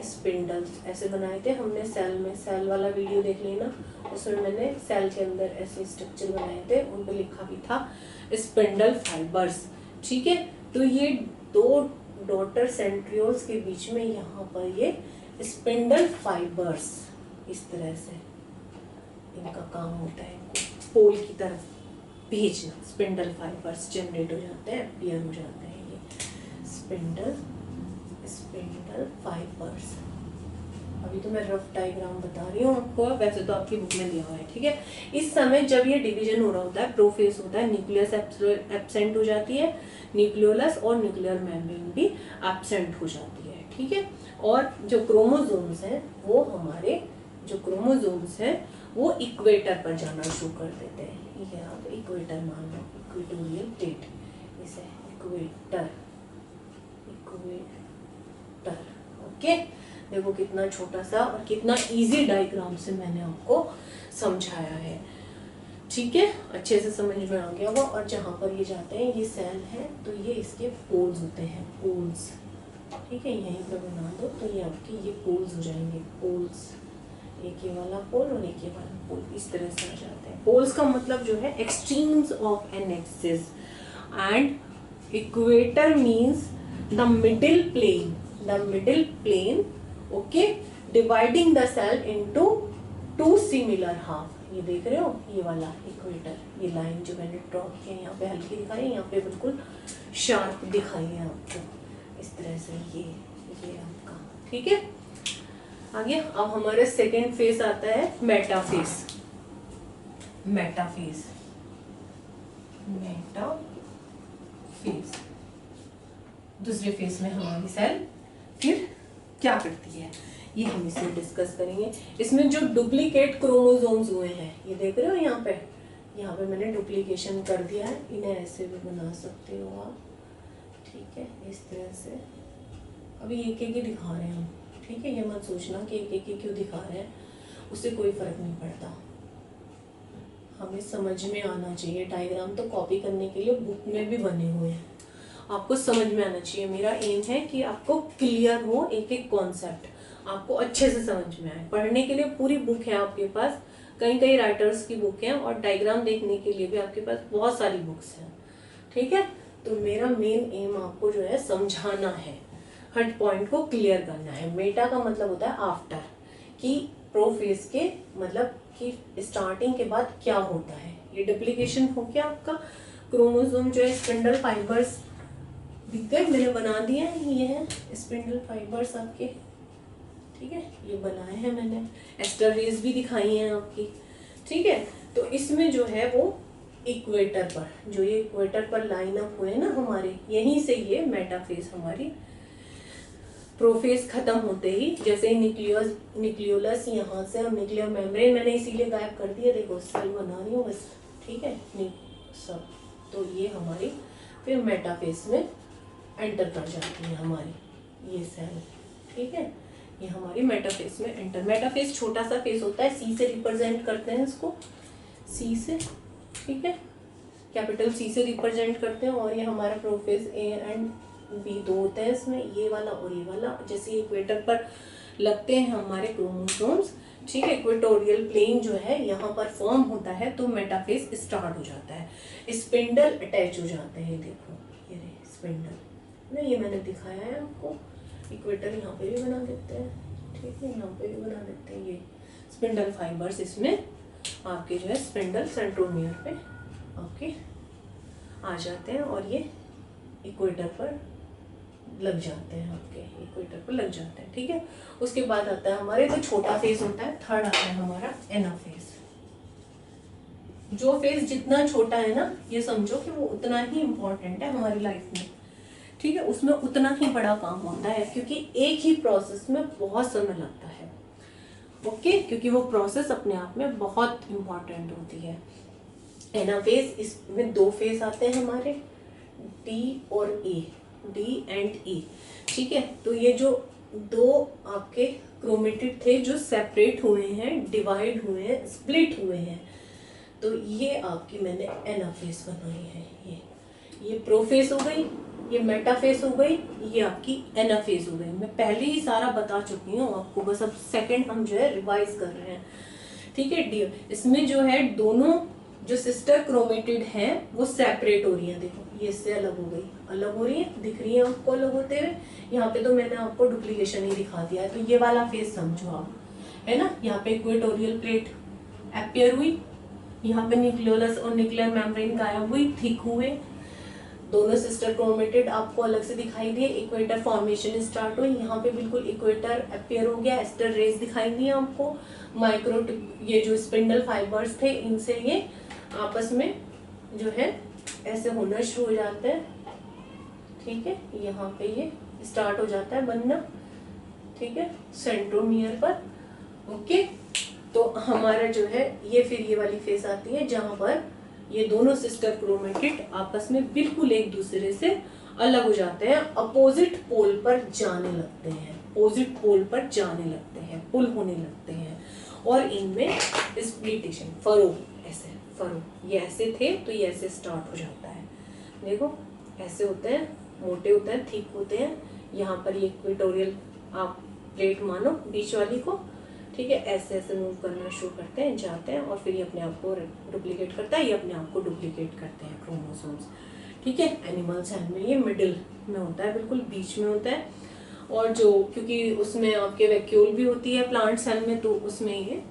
[SPEAKER 1] स्पिंडल्स ऐसे बनाए थे हमने सेल में, सेल वाला वीडियो देख लेना, उसमें मैंने सेल के अंदर ऐसे स्ट्रक्चर बनाए थे, उन पर लिखा भी था स्पिंडल फाइबर्स, ठीक है। तो ये दो डॉटर सेंट्रियोल्स के बीच में यहाँ पर ये स्पिंडल फाइबर्स, इस तरह से इनका काम होता है, इनको पोल की तरफ भेजना। स्पिंडल फाइबर्स जनरेट हो जाते हैं, अपीयर हो जाते हैं ये स्पिंडल फाइबर्स। अभी तो मैं रफ डायग्राम बता रही हूँ आपको, वैसे तो आपकी बुक में दिया हुआ है, ठीक है। इस समय जब ये डिवीजन हो रहा होता है, प्रोफेज होता है, न्यूक्लियस एब्सेंट हो जाती है, न्यूक्लियोलस और न्यूक्लियर मेम्ब्रेन भी एब्सेंट हो जाती है, ठीक है। और जो क्रोमोसोम्स हैं वो हमारे जो क्रोमोसोम्स हैं वो इक्वेटर पर जाना शुरू कर देते हैं। ये आप इक्वेटर मान लो, इक्वेटोरियल प्लेट, इसे इक्वेटर, ओके। देखो कितना छोटा सा और कितना इजी डायग्राम से मैंने आपको समझाया है, ठीक है। अच्छे से समझ में आ गया वो। और जहाँ पर ये जाते हैं, ये सेल है तो ये इसके पोल्स होते हैं, पोल्स, ठीक है। यहीं पर बना दो तो ये आपके ये पोल्स हो जाएंगे, पोल्स, एक ये वाला पोल और एक ये वाला पोल, इस तरह से आ जाते हैं। पोल्स का मतलब जो है extremes of an axis, and equator means the middle plane, okay, dividing the cell into two similar half. ये देख रहे हो, ये वाला इक्वेटर, ये लाइन जो मैंने ड्रॉ की है, यहाँ पे हल्की दिखाई है, यहाँ पे बिल्कुल शार्प दिखाई है आपको, इस तरह से ये आपका, ठीक है। आगे अब हमारे सेकेंड फेज आता है मेटाफेज। दूसरे फेज में हमारी सेल फिर क्या करती है, ये हम इसे डिस्कस करेंगे। इसमें जो डुप्लीकेट क्रोमोसोम्स हुए हैं, ये देख रहे हो यहाँ पे मैंने डुप्लीकेशन कर दिया है, इन्हें ऐसे भी बना सकते हो आप, ठीक है, इस तरह से। अभी एक एक ही दिखा रहे हैं हम, ठीक है। ये मत सोचना कि एक एक ही क्यों दिखा रहे हैं, उससे कोई फर्क नहीं पड़ता, हमें समझ में आना चाहिए। डायग्राम तो कॉपी करने के लिए बुक में भी बने हुए हैं, आपको समझ में आना चाहिए। मेरा एम है कि आपको क्लियर हो एक एक कॉन्सेप्ट, आपको अच्छे से समझ में आए। पढ़ने के लिए पूरी बुक है आपके पास, कई राइटर्स की बुक है, और डायग्राम देखने के लिए भी आपके पास बहुत सारी बुक्स हैं, ठीक है। तो मेरा मेन एम आपको जो है समझाना है, हर पॉइंट को क्लियर करना है। मेटा का मतलब होता है आफ्टर, कि प्रोफेज के मतलब कि स्टार्टिंग के बाद क्या होता है। ये डुप्लीकेशन हो गया आपका, क्रोमोसोम जो है स्पिंडल फाइबर्स दिख गए, मैंने बना दिया है, ये है स्पिंडल फाइबर्स आपके, ठीक है, ये बनाए हैं मैंने, एस्टर रेज भी दिखाई हैं आपकी, ठीक है। तो इसमें जो है वो इक्वेटर पर, जो ये इक्वेटर पर लाइन अप हुए ना हमारे, यहीं से ये मेटाफेज हमारी, प्रोफेज खत्म होते ही जैसे ही न्यूक्लियोलस यहाँ से, और न्यूक्लियर मेम्ब्रेन मैंने इसीलिए गायब कर दिया, देखो सेल बना रही हूँ बस, ठीक है, सब। तो ये हमारी फिर मेटाफेज में एंटर कर जाती है हमारी ये सेल, ठीक है। ये हमारी मेटाफेज में एंटर, मेटाफेज छोटा सा फेज होता है, सी से रिप्रेजेंट करते हैं इसको, सी से, ठीक है, कैपिटल सी से रिप्रेजेंट करते हैं। और ये हमारा प्रोफेज ए एंड बी दो होते हैं इसमें, ये वाला और ये वाला। जैसे इक्वेटर पर लगते हैं हमारे क्रोमोसोम्स, ठीक है, इक्वेटोरियल प्लेन जो है यहाँ पर फॉर्म होता है, तो मेटाफेज स्टार्ट हो जाता है, स्पिंडल अटैच हो जाते हैं। देखो ये रहे स्पिंडल ना, ये मैंने दिखाया है आपको, इक्वेटर यहाँ पे भी बना देते हैं, ठीक है, यहाँ पे भी बना देते हैं। ये स्पिंडल फाइबर्स इसमें आपके जो है स्पिंडल सेंट्रोमियर पे आपके आ जाते हैं, और ये इक्वेटर पर लग जाते हैं, आपके इक्वेटर पर लग जाते हैं, ठीक है। उसके बाद आता है हमारे जो छोटा फेज होता है, थर्ड आता है हमारा एनाफेज। जो फेज जितना छोटा है ना, ये समझो कि वो उतना ही इम्पोर्टेंट है हमारी लाइफ में, ठीक है, उसमें उतना ही बड़ा काम होता है क्योंकि एक ही प्रोसेस में बहुत समय लगता है। ओके, क्योंकि वो प्रोसेस अपने आप में बहुत इंपॉर्टेंट होती है। एनाफेज, इसमें 2 फेज आते हैं हमारे, डी और ई, डी एंड ई। ठीक है, तो ये जो 2 आपके क्रोमेटिड थे जो सेपरेट हुए हैं, डिवाइड हुए हैं, स्प्लिट हुए हैं, तो ये आपकी मैंने एनाफेज बनाई है। ये प्रोफेज हो गई, ये मेटाफेज हो गई, ये आपकी एनाफेज हो गई। मैं पहले ही सारा बता चुकी हूँ आपको, बस अब सेकंड हम जो है रिवाइज कर रहे हैं। ठीक है, डी इसमें जो है दोनों जो सिस्टर क्रोमेटिड हैं वो सेपरेट हो रही है। देखो ये इससे अलग हो गई, अलग हो रही है, दिख रही है आपको अलग होते हुए। यहाँ पे तो मैंने आपको डुप्लीकेशन ही दिखा दिया है, तो ये वाला फेज समझो आप, है ना। यहाँ पे इक्वेटोरियल प्लेट अपीयर हुई, यहाँ पे न्यूक्लियोलस और न्यूक्लियर मेम्ब्रेन गायब हुई, थिक हुए, दोनों सिस्टर क्रोमेटिड आपको अलग से दिखाई दिए, इक्वेटर फॉर्मेशन स्टार्ट हुई, यहाँ पे बिल्कुल इक्वेटर अपीयर हो गया, एस्टर रेज दिखाई दी आपको, माइक्रो ये जो स्पिंडल फाइबर्स थे इनसे ये आपस में जो है ऐसे होना शुरू हो जाते हैं। ठीक है, यहाँ पे ये स्टार्ट हो जाता है बनना। ठीक है, सेंट्रोमियर पर। ओके, तो हमारा जो है ये फिर ये वाली फेज आती है जहां पर ये दोनों सिस्टर क्रोमेटिड आपस में बिल्कुल एक दूसरे से अलग हो जाते हैं, अपोजिट पोल पर जाने लगते हैं, अपोजिट पोल पर जाने लगते हैं, पुल होने लगते हैं, और इनमें स्प्लिटेशन, फरो, ऐसे फरो, ये ऐसे थे तो ये ऐसे स्टार्ट हो जाता है। देखो ऐसे होते हैं, मोटे होते हैं, थिक होते हैं, यहाँ पर ये इक्वेटोरियल आप प्लेट मानो बीच वाली को। ठीक है, ऐसे ऐसे मूव करना शुरू करते हैं, जाते हैं, और फिर ये अपने आप को डुप्लीकेट करता है, ये अपने आप को डुप्लीकेट करते हैं क्रोमोसोम्स। ठीक है, एनिमल सेल में ये मिडिल में होता है, बिल्कुल बीच में होता है, और जो क्योंकि उसमें आपके वैक्यूल भी होती है प्लांट सेल में, तो उसमें ये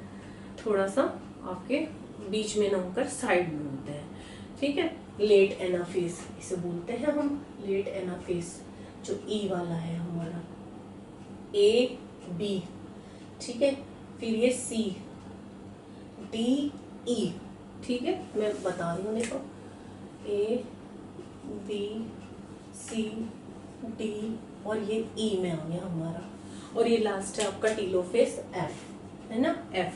[SPEAKER 1] थोड़ा सा आपके बीच में ना होकर साइड में होते हैं। ठीक है, लेट एनाफेज इसे बोलते हैं हम, लेट एनाफेज जो ई वाला है हमारा, ए बी। ठीक है, फिर ये सी, डी, ई। ठीक है, मैं बता रही हूँ, देखो ए बी सी डी, और ये ई में आ गया हमारा, और ये लास्ट है आपका टीलोफेज एफ, है ना, एफ।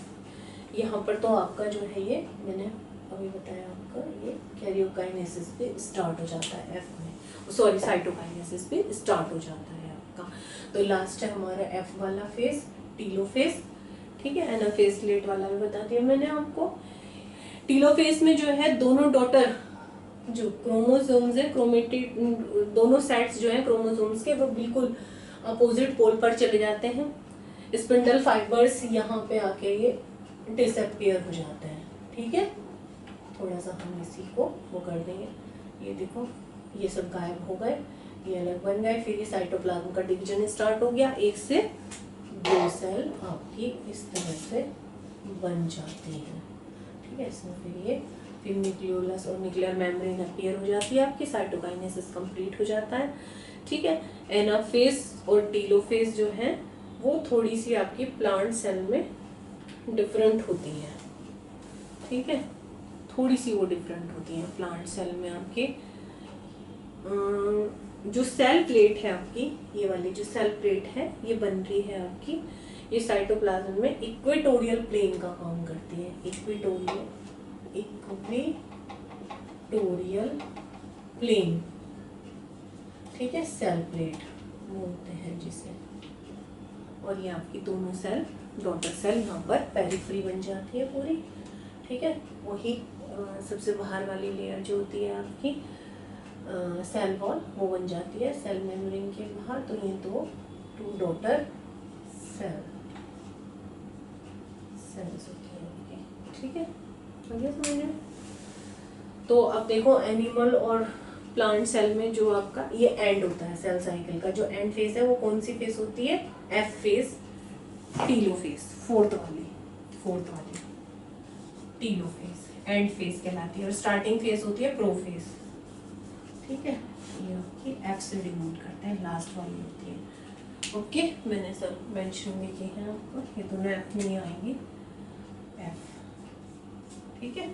[SPEAKER 1] यहाँ पर तो आपका जो है ये मैंने अभी बताया आपका, ये कैरियोकाइनेसिस पे स्टार्ट हो जाता है एफ में, सॉरी साइटोकाइनेसिस पे स्टार्ट हो जाता है आपका। तो लास्ट है हमारा एफ वाला फेज, टीलोफेज। ठीक है, एनाफेज लेट वाला भी बता दिया मैंने आपको। टीलोफेज में जो है दोनों डॉटर जो क्रोमोसोम्स है, क्रोमेटिड दोनों सेट्स जो है क्रोमोसोम्स के, वो बिल्कुल अपोजिट पोल पर चले जाते हैं। स्पिंडल फाइबर्स यहाँ पे आके ये डिसअपीयर हो जाते हैं। ठीक है, थोड़ा सा हम इसी को वो कर देंगे, ये देखो ये सब गायब हो गए, ये अलग बन गए, फिर ये साइटोप्लाज्म का डिवीजन स्टार्ट हो गया, एक से 2 सेल आपकी इस तरह से बन जाती हैं। ठीक है, इसमें फिर न्यूक्लियोलस और न्यूक्लियर मेम्ब्रेन अपीयर हो जाती है, आपकी साइटोकाइनेसिस कंप्लीट हो जाता है। ठीक है, एनाफेज और टीलोफेज जो है वो थोड़ी सी आपकी प्लांट सेल में डिफरेंट होती है। ठीक है, थोड़ी सी वो डिफरेंट होती है प्लांट सेल में। आपके जो सेल प्लेट है आपकी, ये वाली जो सेल प्लेट है ये बन रही है आपकी, ये साइटोप्लाज्म में इक्वेटोरियल प्लेन का काम करती है, इक्वेटोरियल प्लेन। ठीक है, सेल प्लेट बोलते हैं जिसे, और ये आपकी दोनों सेल डॉटर सेल यहाँ पर पेरिफेरी बन जाती है पूरी। ठीक है, वही सबसे बाहर वाली लेयर जो होती है आपकी सेल वॉल, वो बन जाती है सेल मेम्ब्रेन के बाहर। तो ये 2 डॉटर सेल्स होती है। ठीक है, आगे समझे। तो अब देखो एनिमल और प्लांट सेल में जो आपका ये एंड होता है सेल साइकिल का, जो एंड फेज है वो कौन सी फेज होती है, एफ फेज, टीलोफेज, फोर्थ वाली टीलोफेज एंड फेज कहलाती है, और स्टार्टिंग फेज होती है प्रोफेज। ठीक है, ये आपकी एफ से डिनोट करते हैं, लास्ट वाली होती है। ओके, मैंने सब मेंशन भी किए हैं आपको, ये दोनों एफ में ही आएंगी, एफ। ठीक है,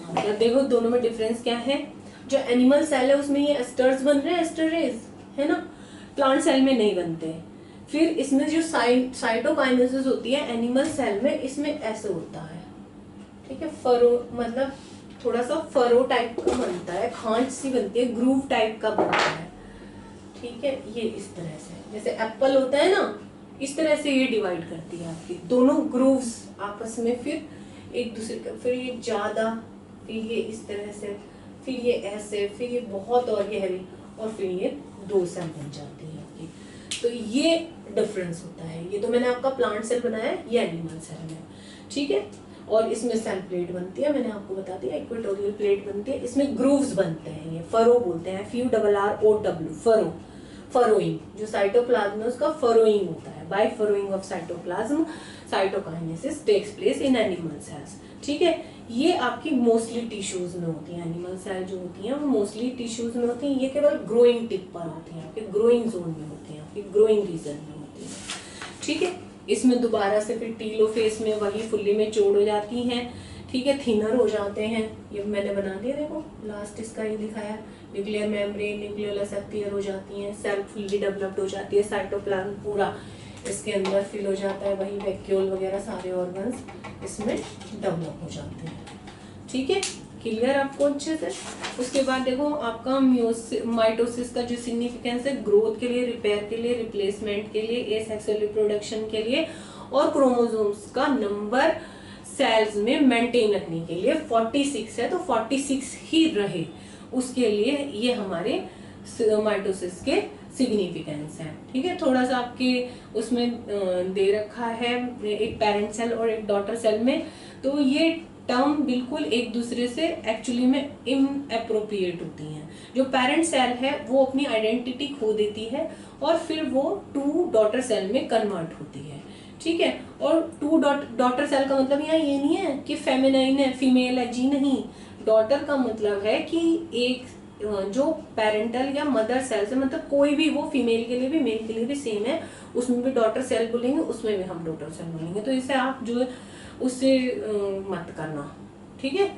[SPEAKER 1] मतलब देखो दोनों में डिफरेंस क्या है, जो एनिमल सेल है उसमें ये एस्टर्स बन रहे हैं, एस्टरेज, है ना, प्लांट सेल में नहीं बनते। फिर इसमें जो साइटोकाइनेसिस होती है एनिमल सेल में, इसमें ऐसे होता है, ठीक है, फरो मतलब थोड़ा सा फरो टाइप का बनता है, खांच सी बनती है, ग्रूव टाइप का बनता है, ठीक है। ये इस तरह से, जैसे एप्पल होता है ना, इस तरह से ये डिवाइड करती है आपकी दोनों ग्रूव्स आपस में, फिर एक दूसरे का, फिर ये ज्यादा, फिर ये इस तरह से, फिर ये ऐसे, फिर ये बहुत और गहरी, और फिर ये दो सेल बन जाती है आपकी। तो ये डिफरेंस होता है। ये तो मैंने आपका प्लांट सेल बनाया है, ये एनिमल सेल है, ठीक है। और इसमें सेल प्लेट बनती है, मैंने आपको बता दिया, इक्वेटोरियल प्लेट बनती है, इसमें ग्रूव्स बनते हैं, ये फरो बोलते हैं, FURROW, फरो, फरोइंग, जो साइटोप्लाज्म है उसका फरोइंग होता है। By furrowing of cytoplasm cytokinesis takes place in animal cells, ठीक है। ये आपकी मोस्टली टिश्यूज में होती है, एनिमल सेल जो होती हैं वो मोस्टली टिश्यूज में होती हैं। ये केवल ग्रोइंग टिप पर होती हैं, आपके ग्रोइंग जोन में होती हैं, आपकी ग्रोइंग रीजन में होती हैं, ठीक है। इसमें दोबारा से फिर टीलोफेस में वही फुल्ली में चौड़ हो जाती हैं, ठीक है, थिनर हो जाते हैं। ये मैंने बना दिया, देखो लास्ट इसका ये दिखाया, न्यूक्लियर मेम्ब्रेन, न्यूक्लियोलस एक्टियर हो जाती हैं, सेल फुल्ली डेवलप्ड हो जाती है, साइटोप्लाज्म पूरा इसके अंदर फिल हो जाता है, वही वैक्यूल वगैरह सारे ऑर्गन्स इसमें डेवलप हो जाते हैं, ठीक है। क्लियर आपको अच्छे से। उसके बाद देखो आपका माइटोसिस का जो सिग्निफिकेंस है, ग्रोथ के लिए, रिपेयर के लिए, रिप्लेसमेंट के लिए, एसेक्सुअल रिप्रोडक्शन के लिए, और क्रोमोसोम्स का नंबर सेल्स में मेंटेन रखने के लिए 46 है, तो 46 ही रहे, उसके लिए ये हमारे माइटोसिस के सिग्निफिकेंस है, ठीक है। थोड़ा सा आपके उसमें दे रखा है एक पेरेंट सेल और एक डॉटर सेल में, तो ये टर्म बिल्कुल एक दूसरे से एक्चुअली में इनएप्रोप्रिएट होती हैं। जो पेरेंट सेल है वो अपनी आइडेंटिटी खो देती है और फिर वो टू डॉटर सेल में कन्वर्ट होती है, ठीक है। और टू डॉटर सेल का मतलब यहाँ ये नहीं है कि फेमिनाइन है, फीमेल है, जी नहीं। डॉटर का मतलब है कि एक जो पेरेंटल या मदर सेल से, मतलब कोई भी, वो फीमेल के लिए भी मेल के लिए भी सेम है, उसमें भी डॉटर सेल बोलेंगे, उसमें भी हम डॉटर सेल बोलेंगे। तो इसे आप जो उससे मत करना, ठीक है।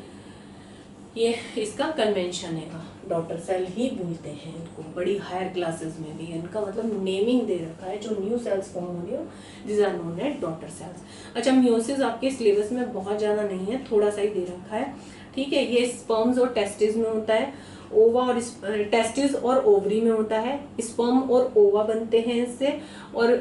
[SPEAKER 1] ये इसका कन्वेंशन है, डॉटर सेल ही बोलते हैं इनको, बड़ी हायर क्लासेस में भी इनका मतलब नेमिंग दे रखा है। जो न्यू सेल्स फॉर्म हो रही हो, this are known as daughter cells. अच्छा, मियोसिस आपके सिलेबस में बहुत ज्यादा नहीं है, थोड़ा सा ही दे रखा है, ठीक है। ये स्पर्म्स और टेस्टिस में होता है, ओवा और टेस्टिस और ओवरी में होता है, स्पर्म और ओवा बनते हैं इससे। और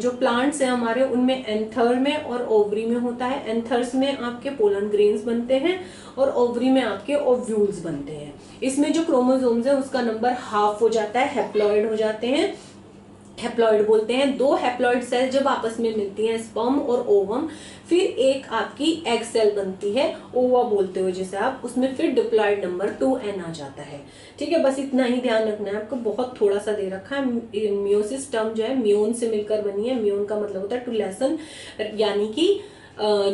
[SPEAKER 1] जो प्लांट्स हैं हमारे, उनमें एंथर में और ओवरी में होता है। एंथर्स में आपके पोलन ग्रेन्स बनते हैं और ओवरी में आपके ओव्यूल्स बनते हैं। इसमें जो क्रोमोसोम्स है उसका नंबर हाफ हो जाता है, हैप्लॉइड हो जाते हैं, हैप्लॉइड बोलते हैं। दो हैप्लॉइड सेल जब आपस में मिलती हैं, स्पर्म और ओवम, फिर एक आपकी एग सेल बनती है, ओवा बोलते हो जिसे आप, उसमें फिर डिप्लॉइड नंबर 2n आ जाता है, ठीक है। बस इतना ही ध्यान रखना है आपको, बहुत थोड़ा सा दे रखा है। मियोसिस टर्म जो है म्यून से मिलकर बनी है, म्यून का मतलब होता है टू लेसन, यानी कि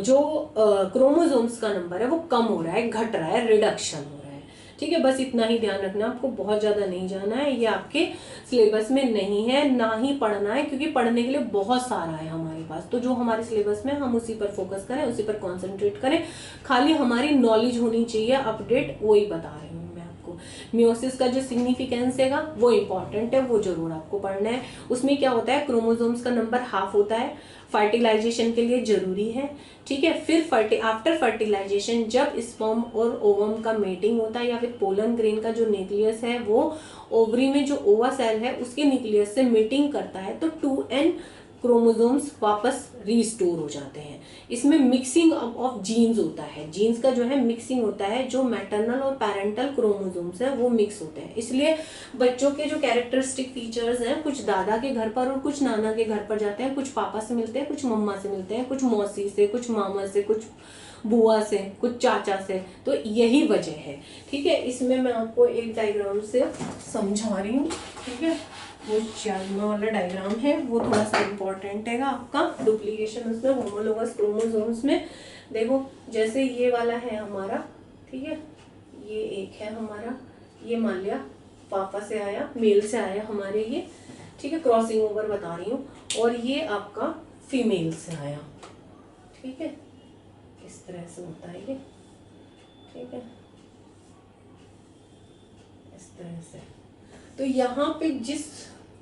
[SPEAKER 1] जो क्रोमोसोम्स का नंबर है वो कम हो रहा है, घट रहा है, रिडक्शन हो रहा है, ठीक है। बस इतना ही ध्यान रखना, आपको बहुत ज्यादा नहीं जाना है, ये आपके सिलेबस में नहीं है, ना ही पढ़ना है, क्योंकि पढ़ने के लिए बहुत सारा है हमारे पास। तो जो हमारे सिलेबस में, हम उसी पर फोकस करें, उसी पर कॉन्सेंट्रेट करें, खाली हमारी नॉलेज होनी चाहिए अपडेट, वही बता रही हूँ मैं आपको। मियोसिस का जो सिग्निफिकेंस है वो इंपॉर्टेंट है, वो जरूर आपको पढ़ना है। उसमें क्या होता है, क्रोमोसोम्स का नंबर हाफ होता है, फर्टिलाइजेशन के लिए जरूरी है, ठीक है। फिर आफ्टर फर्टिलाइजेशन जब स्पर्म और ओवम का मेटिंग होता है, या फिर पोलन ग्रेन का जो न्यूक्लियस है वो ओवरी में जो ओवा सेल है उसके न्यूक्लियस से मीटिंग करता है, तो 2n क्रोमोसोम्स वापस रीस्टोर हो जाते हैं। इसमें मिक्सिंग ऑफ जीन्स होता है, जीन्स का जो है मिक्सिंग होता है, जो मैटरनल और पैरेंटल क्रोमोसोम्स है वो मिक्स होते हैं। इसलिए बच्चों के जो कैरेक्टरिस्टिक फीचर्स हैं, कुछ दादा के घर पर और कुछ नाना के घर पर जाते हैं, कुछ पापा से मिलते हैं, कुछ मम्मा से मिलते हैं, कुछ मौसी से, कुछ मामा से, कुछ बुआ से, कुछ चाचा से, तो यही वजह है, ठीक है। इसमें मैं आपको एक डायग्राम से समझा रही हूँ, ठीक है। वो चार्मा वाला डायग्राम है, वो थोड़ा सा इम्पोर्टेंट है आपका, डुप्लीकेशन उसमें, होमोलोगस क्रोमोसोम्स में। देखो जैसे ये वाला है हमारा, ठीक है, ये एक है हमारा, ये मान लिया पापा से आया, मेल से आया हमारे ये, ठीक है, क्रॉसिंग ओवर बता रही हूँ। और ये आपका फीमेल से आया, ठीक है, इस तरह से होता है ये, ठीक है। तरह से। तो यहाँ पे जिस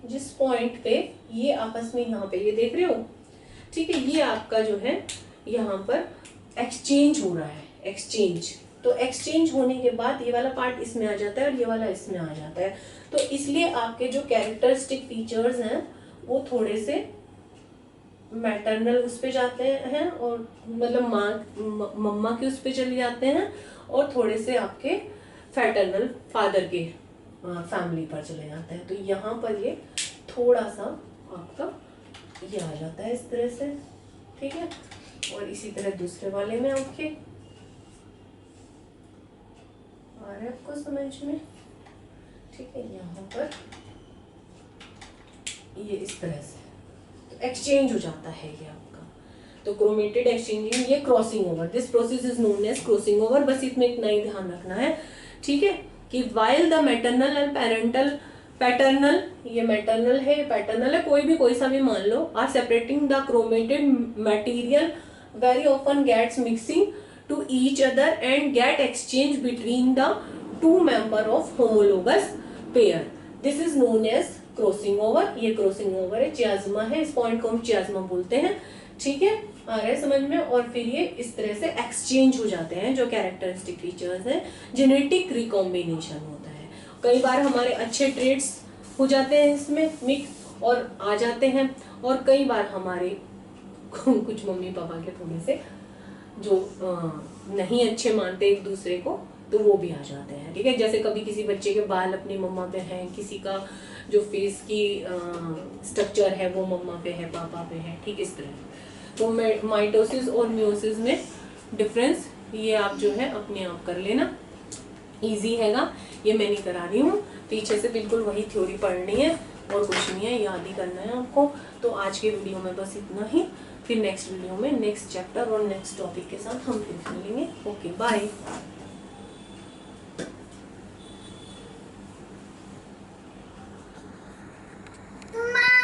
[SPEAKER 1] जिस पॉइंट पे ये आपस में यहाँ पे ये देख रहे हो, ठीक है, ये आपका जो है यहाँ पर एक्सचेंज हो रहा है, एक्सचेंज। तो एक्सचेंज होने के बाद ये वाला पार्ट इसमें आ जाता है और ये वाला इसमें आ जाता है। तो इसलिए आपके जो कैरेक्टरिस्टिक फीचर्स हैं वो थोड़े से मैटरनल उस पे जाते हैं, और मतलब माँ मम्मा के उस पे चले जाते हैं, और थोड़े से आपके फैटर्नल फादर के फैमिली पर चले जाते हैं। तो यहाँ पर ये थोड़ा सा आपका ये आ जाता है इस तरह से, ठीक है। और इसी तरह दूसरे वाले में आपके आ रहा है आपको समझ में, ठीक है। यहाँ पर ये इस तरह से तो एक्सचेंज हो जाता है ये आपका। तो क्रोमेटेड एक्सचेंजिंग, ये crossing over, this process is known as crossing over. बस इसमें इतना ही ध्यान रखना है, ठीक है, कि while the maternal and parental, paternal, ये मैटरनल है, पैटर्नल है, कोई सा भी मान लो, are separating the chromatid material very often gets mixing to each other and get exchange between the two member of homologous pair. This is known as crossing over. ये crossing over है, chiasma है, इस point को हम चियाज़्मा बोलते हैं, ठीक है, आ रहा है समझ में। और फिर ये इस तरह से एक्सचेंज हो जाते हैं जो कैरेक्टरिस्टिक फीचर्स हैं, जेनेटिक रिकॉम्बिनेशन होता है। कई बार हमारे अच्छे ट्रेड्स हो जाते हैं इसमें मिक्स और आ जाते हैं, और कई बार हमारे कुछ मम्मी पापा के थोड़े से जो नहीं अच्छे मानते एक दूसरे को, तो वो भी आ जाते हैं, ठीक है। जैसे कभी किसी बच्चे के बाल अपनी मम्मा पे हैं, किसी का जो फेस की स्ट्रक्चर है वो मम्मा पे है, पापा पे है, ठीक, इस तरह। तो माइटोसिस और मियोसिस में डिफरेंस ये आप जो है अपने आप कर लेना, इजी हैगा, ये मैं नहीं करा रही हूँ, पीछे से बिल्कुल वही थ्योरी पढ़नी है और कुछ नहीं है, याद ही करना है आपको। तो आज के वीडियो में बस इतना ही, फिर नेक्स्ट वीडियो में नेक्स्ट चैप्टर और नेक्स्ट टॉपिक के साथ हम फिर मिलेंगे। Okay, bye.